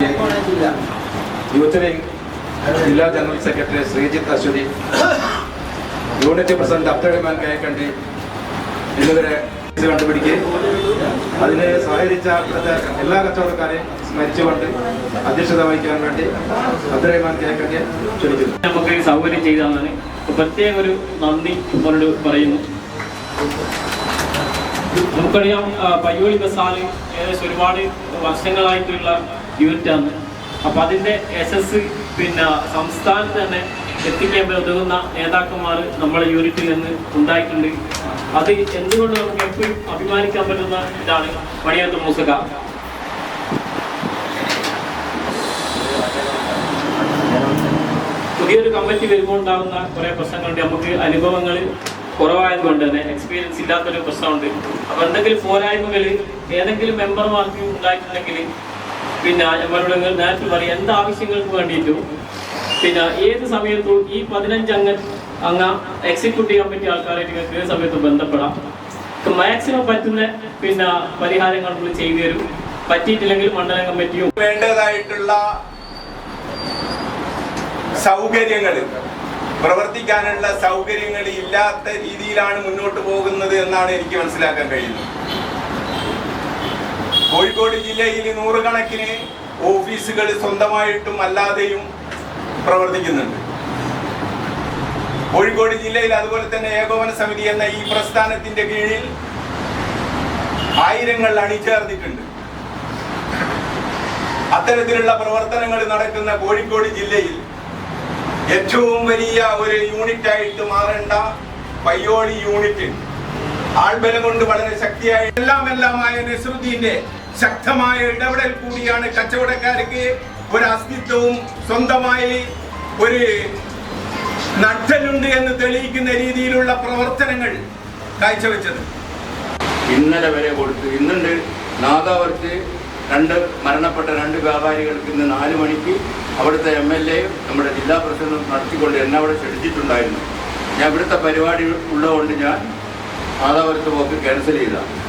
Youth wing ജില്ലാ general secretary Sreejith Aswathi, unit president Abdurahman Kayakkandi എന്നിവരെ കണ്ടുപിടിക്കുകയും അതിനെ സഹകരിച്ച എല്ലാ കച്ചവടക്കാരെയും സ്മരിച്ചുകൊണ്ട് അധ്യക്ഷത വഹിക്കാൻ വേണ്ടി അബ്ദുറഹ്മാൻ കയക്കണ്ടിയെ ക്ഷണിക്കുന്നു. നമുക്ക് സൗകര്യം ചെയ്തതാണ്. പ്രത്യേക ഒരു നന്ദി അവരോട് പറയുന്നു. നമുക്കറിയാം, പയ്യോളി ബസാറ് ഏകദേശം ഒരുപാട് വർഷങ്ങളായിട്ടുള്ള യൂണിറ്റാണ്. അപ്പം അതിൻ്റെ യശസ് സംസ്ഥാനത്ത് തന്നെ എത്തിക്കാൻ ഉതകുന്ന നേതാക്കന്മാർ നമ്മളെ യൂണിറ്റിൽ നിന്ന് ഉണ്ടായിട്ടുണ്ട്. അത് എന്തുകൊണ്ട് നമുക്ക് എപ്പോഴും അഭിമാനിക്കാൻ പറ്റുന്ന ഇതാണ് മണിയത്ത് മൂസക്ക. പുതിയൊരു കമ്മിറ്റി വരുമ്പോൾ ഉണ്ടാകുന്ന കുറേ പ്രശ്നങ്ങളുണ്ട്. നമുക്ക് അനുഭവങ്ങൾ കുറവായതുകൊണ്ട് തന്നെ എക്സ്പീരിയൻസ് ഇല്ലാത്തൊരു പ്രശ്നമുണ്ട്. അപ്പോൾ എന്തെങ്കിലും പോരായ്മകൾ ഏതെങ്കിലും മെമ്പർമാർക്ക് ഉണ്ടായിട്ടുണ്ടെങ്കിൽ നമ്മളോട് നേരത്തെ പറയും, എന്താവശ്യങ്ങൾക്ക് വേണ്ടിയിട്ടും ഏത് സമയത്തും ഈ 15 അംഗ എക്സിക്യൂട്ടീവ് കമ്മിറ്റി ആൾക്കാരായിട്ട് നിങ്ങൾക്ക് ഏത് സമയത്തും ബന്ധപ്പെടാം. മാക്സിമം പറ്റുന്ന പരിഹാരങ്ങൾ നമ്മൾ ചെയ്തു തരും. പറ്റിയിട്ടില്ലെങ്കിൽ മണ്ഡലം കമ്മിറ്റിയും വേണ്ടതായിട്ടുള്ള സൗകര്യങ്ങൾ, പ്രവർത്തിക്കാനുള്ള സൗകര്യങ്ങൾ ഇല്ലാത്ത രീതിയിലാണ് മുന്നോട്ട് പോകുന്നത് എന്നാണ് എനിക്ക് മനസ്സിലാക്കാൻ കഴിയുന്നത്. കോഴിക്കോട് ജില്ലയിൽ 100 കണക്കിന് ഓഫീസുകൾ സ്വന്തമായിട്ടും അല്ലാതെയും പ്രവർത്തിക്കുന്നുണ്ട്. കോഴിക്കോട് ജില്ലയിൽ അതുപോലെ തന്നെ ഏകോപന സമിതി എന്ന ഈ പ്രസ്ഥാനത്തിന്റെ കീഴിൽ ആയിരങ്ങൾ അണിചേർന്നിട്ടുണ്ട്. അത്തരത്തിലുള്ള പ്രവർത്തനങ്ങൾ നടക്കുന്ന കോഴിക്കോട് ജില്ലയിൽ ഏറ്റവും വലിയ ഒരു യൂണിറ്റായിട്ട് മാറേണ്ട പയ്യോളി യൂണിറ്റ് ആൾബലം കൊണ്ട് വളരെ ശക്തിയായ എല്ലാമായ നസ്രുദ്ദീന്റെ ശക്തമായ ഇടപെടൽ കൂടിയാണ് കച്ചവടക്കാർക്ക് ഒരു അസ്തിത്വവും സ്വന്തമായി ഒരു നട്ടലുണ്ട് എന്ന് തെളിയിക്കുന്ന രീതിയിലുള്ള പ്രവർത്തനങ്ങൾ കാഴ്ചവെച്ചത്. ഇന്നലെ വരെ കൊടുത്തു. ഇന്നുണ്ട് നാദാവർക്ക് മരണപ്പെട്ട 2 വ്യാപാരികൾക്ക് ഇന്ന് 4 മണിക്ക് അവിടുത്തെ MLA നമ്മുടെ ജില്ലാ പ്രസിഡന്റ് നടത്തിക്കൊണ്ട് എന്നെ അവിടെ ക്ഷണിച്ചിട്ടുണ്ടായിരുന്നു. ഞാൻ ഇവിടുത്തെ പരിപാടി ഉള്ളതുകൊണ്ട് ഞാൻ നാദാവരത്ത് പോക്ക് ക്യാൻസൽ ചെയ്തതാണ്.